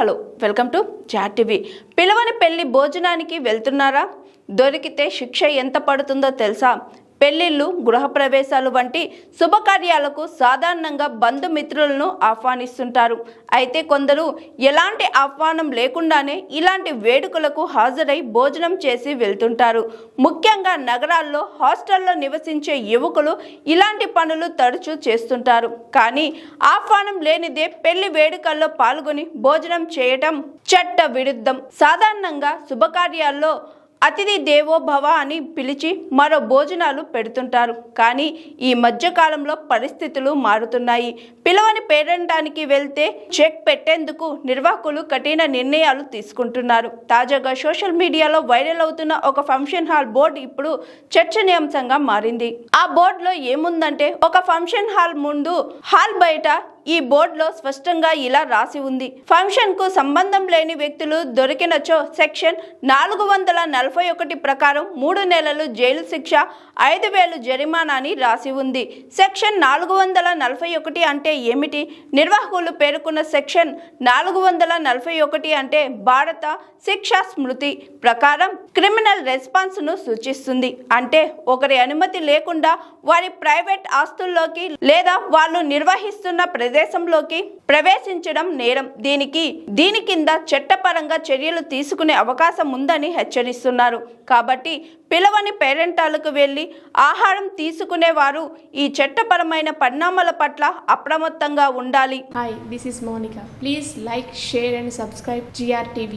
Hello welcome to జాట్ TV. పిలవని పెళ్లి భోజనానికి వెళ్తున్నారా? దొరికితే శిక్ష ఎంత పడుతుందో తెలుసా? పెళ్లిళ్ళు, గృహప్రవేశాలు వంటి శుభకార్యాలకు సాధారణంగా బంధుమిత్రులను ఆహ్వానిస్తుంటారు. అయితే కొందరు ఎలాంటి ఆహ్వానం లేకుండానే ఇలాంటి వేడుకలకు హాజరై భోజనం చేసి వెళ్తుంటారు. ముఖ్యంగా నగరాల్లో హాస్టల్లో నివసించే యువకులు ఇలాంటి పనులు తరచూ చేస్తుంటారు. కానీ ఆహ్వానం లేనిదే పెళ్లి వేడుకల్లో పాల్గొని భోజనం చేయటం చట్ట విరుద్ధం. సాధారణంగా శుభకార్యాల్లో అతిథి దేవో భవ అని పిలిచి మరో భోజనాలు పెడుతుంటారు. కానీ ఈ మధ్యకాలంలో పరిస్థితులు మారుతున్నాయి. పిలవని పేరంటానికి వెళ్తే చెక్ పెట్టేందుకు నిర్వాహకులు కఠిన నిర్ణయాలు తీసుకుంటున్నారు. తాజాగా సోషల్ మీడియాలో వైరల్ అవుతున్న ఒక ఫంక్షన్ హాల్ బోర్డు ఇప్పుడు చర్చనీయాంశంగా మారింది. ఆ బోర్డులో ఏముందంటే, ఒక ఫంక్షన్ హాల్ ముందు, హాల్ బయట ఈ బోర్డులో స్పష్టంగా ఇలా రాసి ఉంది: ఫంక్షన్ కు సంబంధం లేని వ్యక్తులు దొరికినచో సెక్షన్ 441 ప్రకారం 3 నెలలు జైలు శిక్ష, 5,000 జరిమానా అని రాసి ఉంది. సెక్షన్ 441 అంటే ఏమిటి? నిర్వాహకులు పేర్కొన్న సెక్షన్ 441 అంటే భారత శిక్షా స్మృతి ప్రకారం క్రిమినల్ రెస్పాన్స్ ను సూచిస్తుంది. అంటే ఒకరి అనుమతి లేకుండా వారి ప్రైవేట్ ఆస్తుల్లోకి లేదా వాళ్ళు నిర్వహిస్తున్న ప్రదేశంలోకి ప్రవేశించడం నేరం. దీని కింద చట్టపరంగా చర్యలు తీసుకునే అవకాశం ఉందని హెచ్చరిస్తున్నారు. కాబట్టి పిలవని పేరెంటాలకు వెళ్ళి ఆహారం తీసుకునే వారు ఈ చట్టపరమైన పరిణామాల పట్ల అప్రమత్తంగా ఉండాలి. Hi, this is Monica. Please like, share and subscribe GRTV.